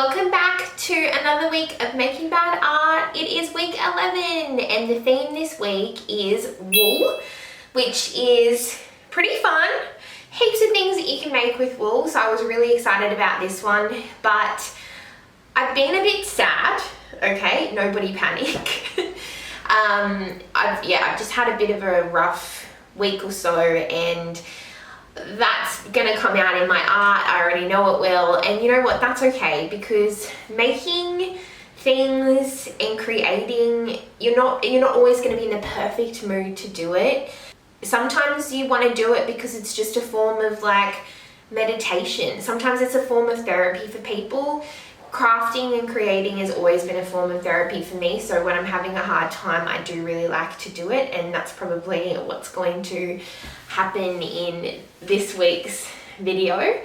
Welcome back to another week of Making Bad Art. It is week 11 and the theme this week is wool, which is pretty fun. Heaps of things that you can make with wool, so I was really excited about this one, but I've been a bit sad, okay? Nobody panic. I've just had a bit of a rough week or so, and that's gonna come out in my art. I already know it will, and you know what, that's okay, because making things and creating, you're not always going to be in the perfect mood to do it. Sometimes you want to do it because it's just a form of like meditation. Sometimes it's a form of therapy for people. Crafting and creating has always been a form of therapy for me, so when I'm having a hard time, I do really like to do it, and that's probably what's going to happen in this week's video.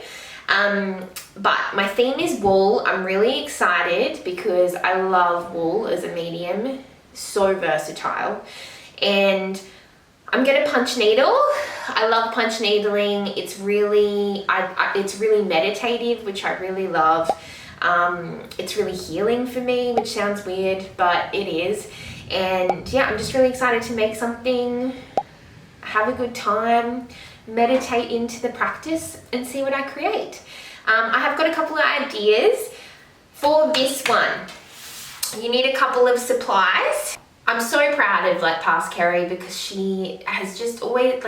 But my theme is wool. I'm really excited because I love wool as a medium, so versatile, and I'm gonna punch needle. I love punch needling. It's really meditative, which I really love. It's really healing for me, which sounds weird, but it is. And yeah, I'm just really excited to make something, have a good time, meditate into the practice and see what I create. I have got a couple of ideas for this one. You need a couple of supplies. I'm so proud of past Kerry, because she has just always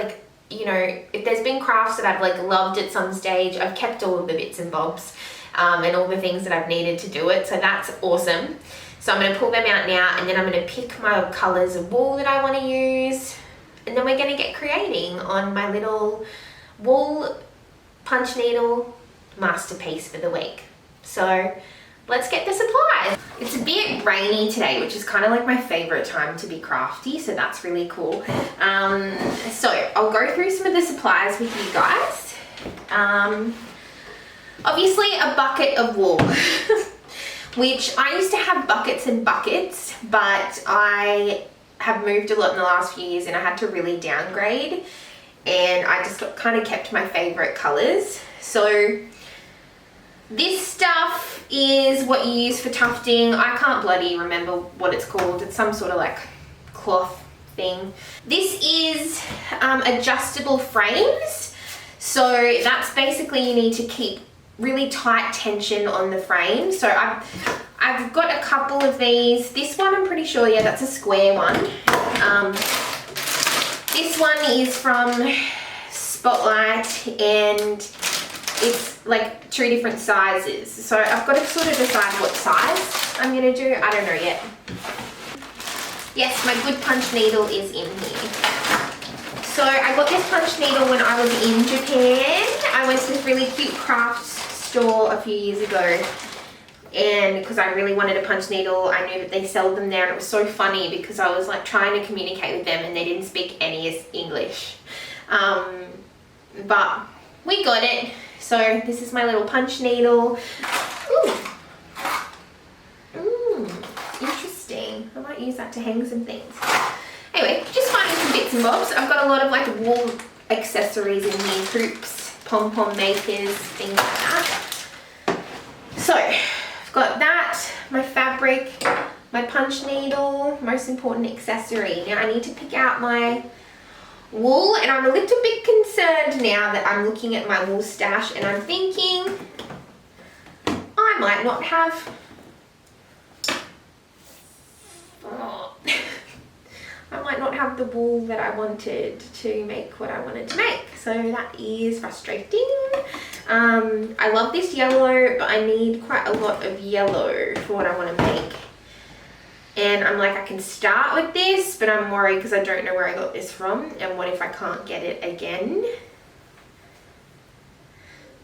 if there's been crafts that I've loved at some stage, I've kept all of the bits and bobs. And all the things that I've needed to do it, so that's awesome. So I'm going to pull them out now, and then I'm going to pick my colours of wool that I want to use, and then we're going to get creating on my little wool punch needle masterpiece for the week. So let's get the supplies. It's a bit rainy today, which is kind of like my favourite time to be crafty, so that's really cool. So I'll go through some of the supplies with you guys. Obviously a bucket of wool, which I used to have buckets and buckets, but I have moved a lot in the last few years and I had to really downgrade, and I just kind of kept my favorite colors. So this stuff is what you use for tufting. I can't bloody remember what it's called. It's some sort of cloth thing. This is adjustable frames. So that's basically, you need to keep really tight tension on the frame. So I've got a couple of these. This one I'm pretty sure, yeah, that's a square one. This one is from Spotlight, and it's two different sizes. So I've got to sort of decide what size I'm gonna do. I don't know yet. Yes, my good punch needle is in here. So I got this punch needle when I was in Japan. I went to this really cute craft store a few years ago, and because I really wanted a punch needle, I knew that they sell them there, and it was so funny because I was trying to communicate with them and they didn't speak any English. But we got it. So this is my little punch needle. Ooh, interesting. I might use that to hang some things. Anyway, just finding some bits and bobs. I've got a lot of wool accessories in here, hoops, pom-pom makers, things like that. So I've got that, my fabric, my punch needle, most important accessory. Now I need to pick out my wool, and I'm a little bit concerned now that I'm looking at my wool stash and I'm thinking I might not have the wool that I wanted to make what I wanted to make. So that is frustrating. I love this yellow, but I need quite a lot of yellow for what I want to make. And I'm I can start with this, but I'm worried because I don't know where I got this from, and what if I can't get it again?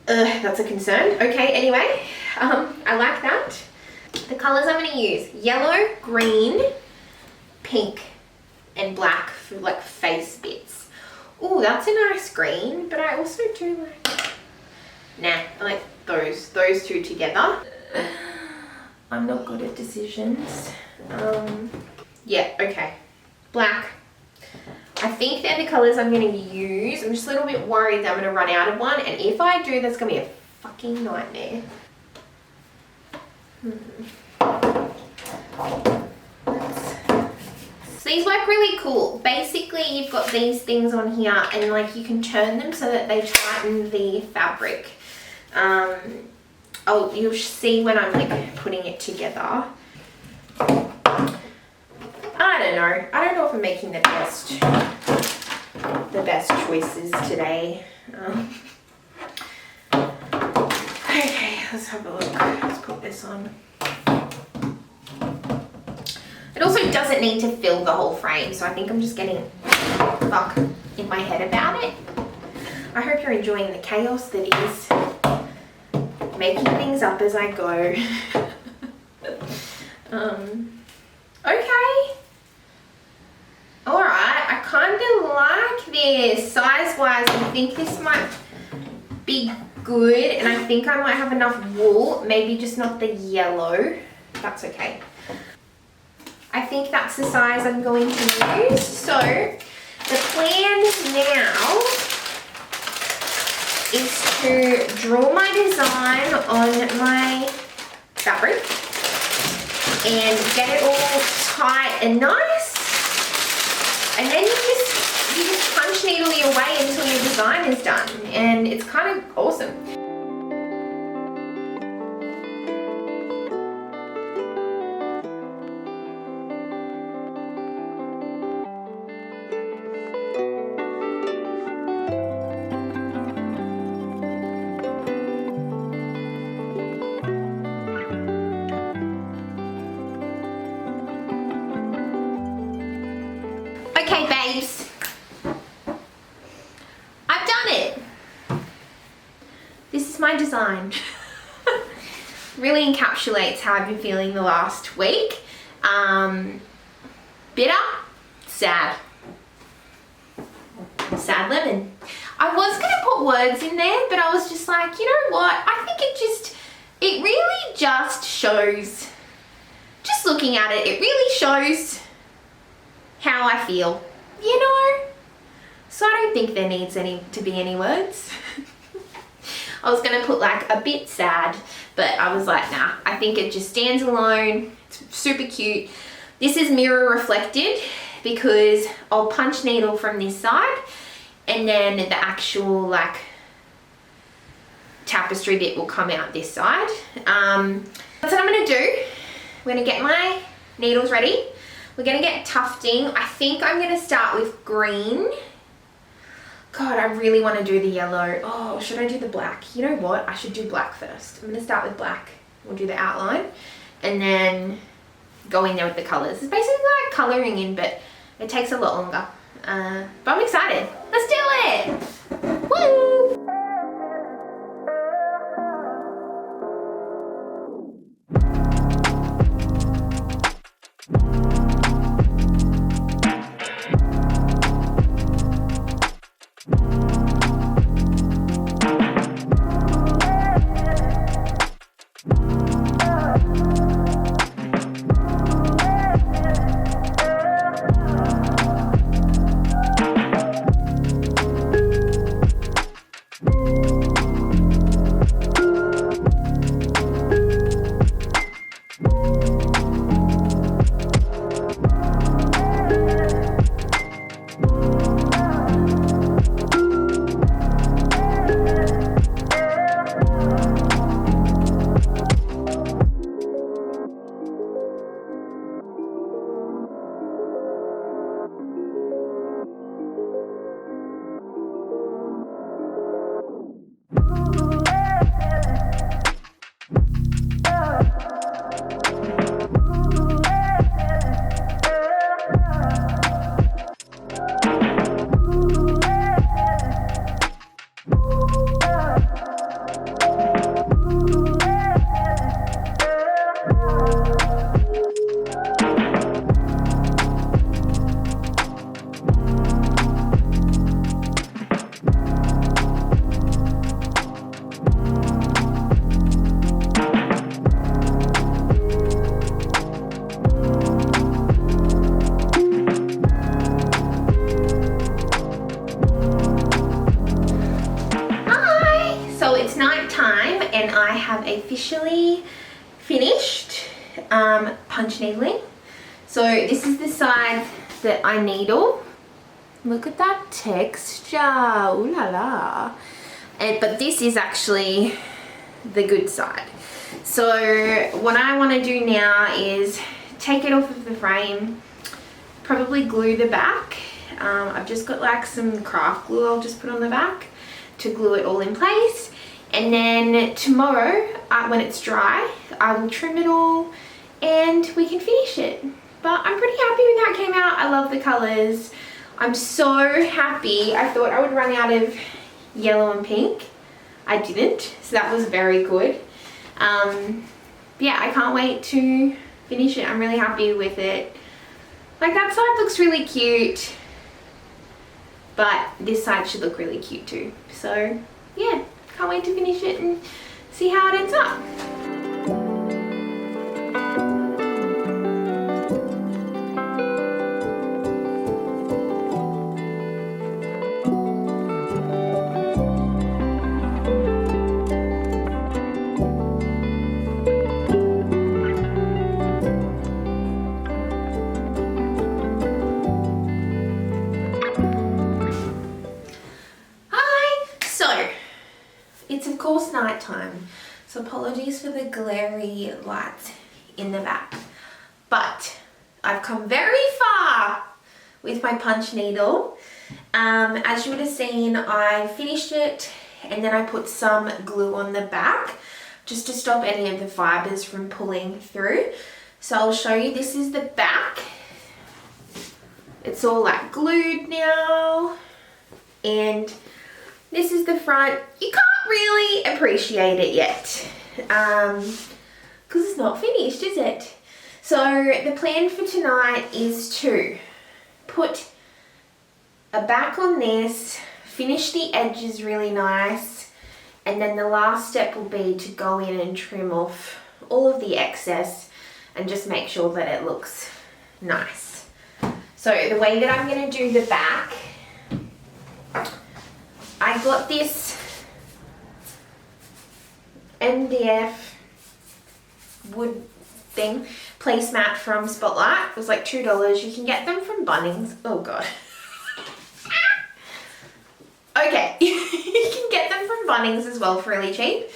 That's a concern. Okay, anyway, I like that. The colors I'm going to use: yellow, green, pink, and black for face bits. Oh, that's a nice green, but I also do I like those two together. I'm not good at decisions. Yeah, okay. Black. I think they're the colors I'm going to use. I'm just a little bit worried that I'm going to run out of one, and if I do, that's going to be a fucking nightmare. So these work really cool. Basically, you've got these things on here and like you can turn them so that they tighten the fabric. You'll see when I'm like putting it together. I don't know. I don't know if I'm making the best choices today. Okay, let's have a look. Let's put this on. It also doesn't need to fill the whole frame, so I think I'm just getting stuck in my head about it. I hope you're enjoying the chaos that is making things up as I go. Okay. Alright, I kind of like this. Size-wise, I think this might be good, and I think I might have enough wool, maybe just not the yellow. That's okay. I think that's the size I'm going to use. So the plan now is to draw my design on my fabric and get it all tight and nice. And then you just punch needle your way until your design is done. And it's kind of awesome. Okay, babes, I've done it. This is my design. Really encapsulates how I've been feeling the last week. Bitter, sad. Sad lemon. I was gonna put words in there, but I was just like, you know what? I think it really just shows, just looking at it, it really shows how I feel, you know? So I don't think there needs to be any words. I was gonna put like a bit sad, but I was like, nah, I think it just stands alone. It's super cute. This is mirror reflected because I'll punch needle from this side and then the actual like tapestry bit will come out this side. That's what I'm gonna do. We're gonna get my needles ready. We're gonna get tufting. I think I'm gonna start with green. God, I really wanna do the yellow. Oh, should I do the black? You know what? I should do black first. I'm gonna start with black. We'll do the outline and then go in there with the colors. It's basically like coloring in, but it takes a lot longer. But I'm excited. Let's do it! Woo! officially finished punch needling. So this is the side that I needle. Look at that texture, ooh la la. But this is actually the good side. So what I want to do now is take it off of the frame, probably glue the back. I've just got like some craft glue I'll just put on the back to glue it all in place. And then tomorrow, when it's dry, I will trim it all and we can finish it. But I'm pretty happy with how it came out. I love the colors. I'm so happy. I thought I would run out of yellow and pink. I didn't, so that was very good. Yeah, I can't wait to finish it. I'm really happy with it. Like that side looks really cute, but this side should look really cute too. So yeah, can't wait to finish it and see how it ends up. Nighttime, so apologies for the glary lights in the back, but I've come very far with my punch needle. As you would have seen, I finished it and then I put some glue on the back just to stop any of the fibers from pulling through. So I'll show you, this is the back. It's all like glued now, and this is the front. You can't really appreciate it yet because it's not finished, is it? So the plan for tonight is to put a back on this, finish the edges really nice, and then the last step will be to go in and trim off all of the excess and just make sure that it looks nice. So the way that I'm going to do the back, I got this MDF wood thing, placemat from Spotlight. It was like $2. You can get them from Bunnings. Oh god. Okay, you can get them from Bunnings as well for really cheap.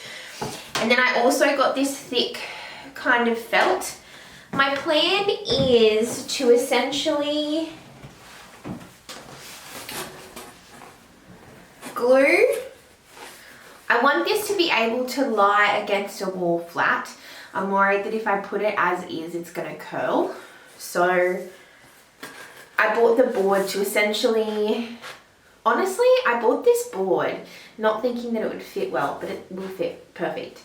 And then I also got this thick kind of felt. My plan is to essentially glue. I want this to be able to lie against a wall flat. I'm worried that if I put it as is, it's going to curl. So I bought the board to essentially, honestly, I bought this board not thinking that it would fit well, but it will fit perfect.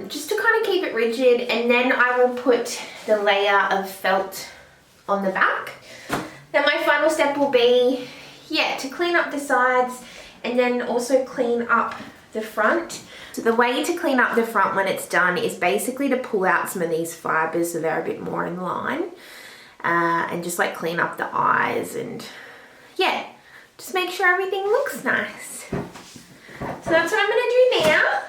Just to kind of keep it rigid, and then I will put the layer of felt on the back. Then my final step will be, yeah, to clean up the sides and then also clean up the front. So the way to clean up the front when it's done is basically to pull out some of these fibers so they're a bit more in line, and just like clean up the eyes and yeah, just make sure everything looks nice. So that's what I'm going to do now,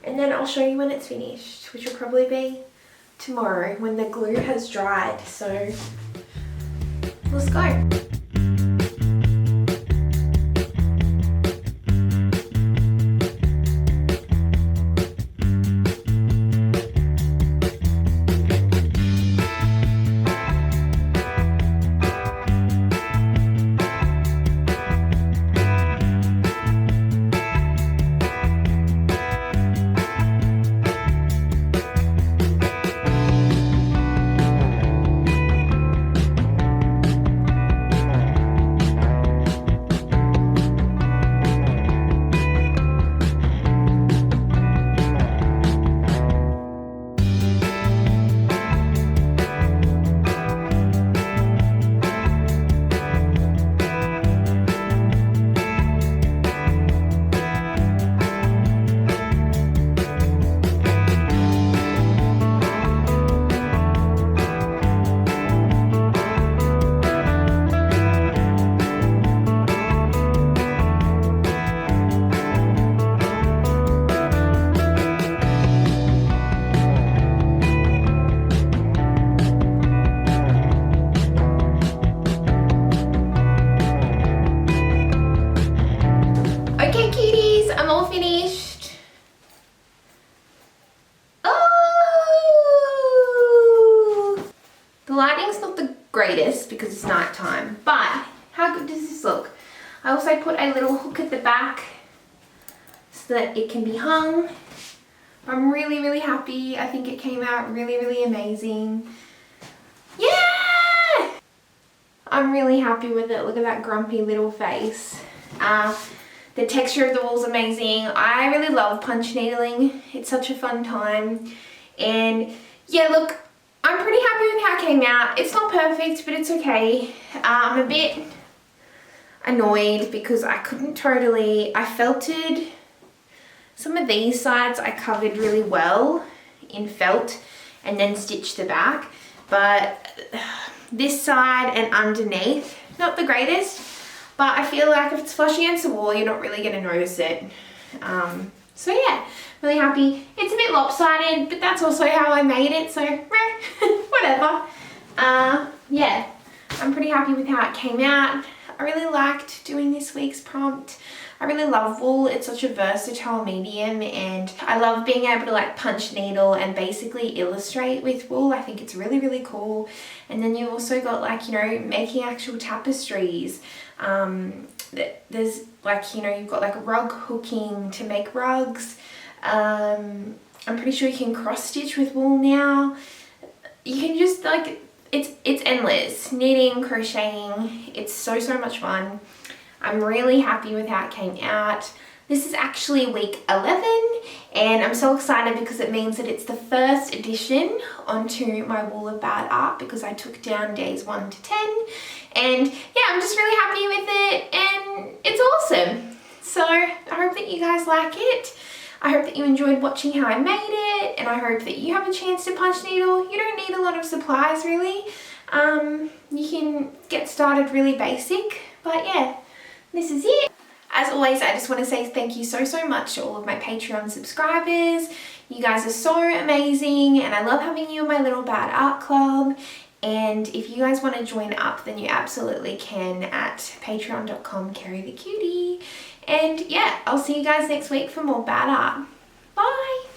and then I'll show you when it's finished, which will probably be tomorrow when the glue has dried. So let's go. also put a little hook at the back so that it can be hung. I'm really, really happy. I think it came out really, really amazing. Yeah! I'm really happy with it. Look at that grumpy little face. The texture of the wool is amazing. I really love punch needling. It's such a fun time. And yeah, look, I'm pretty happy with how it came out. It's not perfect, but it's okay. I'm a bit annoyed because I couldn't totally, I felted some of these sides. I covered really well in felt and then stitched the back, but this side and underneath, not the greatest, but I feel like if it's flush against the wall, you're not really going to notice it. So yeah, really happy. It's a bit lopsided, but that's also how I made it, so whatever. Yeah, I'm pretty happy with how it came out. I really liked doing this week's prompt. I really love wool. It's such a versatile medium, and I love being able to like punch needle and basically illustrate with wool. I think it's really, really cool. And then you also got like, you know, making actual tapestries. There's like, you know, you've got like rug hooking to make rugs. I'm pretty sure you can cross stitch with wool now. You can just like, it's endless. Knitting, crocheting, it's so much fun. I'm really happy with how it came out. This is actually week 11, and I'm so excited because it means that it's the first addition onto my Wall of Bad Art, because I took down days 1 to 10. And yeah, I'm just really happy with it, and it's awesome. So I hope that you guys like it. I hope that you enjoyed watching how I made it, and I hope that you have a chance to punch needle. You don't need a lot of supplies really. You can get started really basic, but yeah, this is it. As always, I just want to say thank you so much to all of my Patreon subscribers. You guys are so amazing, and I love having you in my little bad art club. And if you guys want to join up, then you absolutely can at patreon.com/kerrythecutie. And yeah, I'll see you guys next week for more bad art. Bye!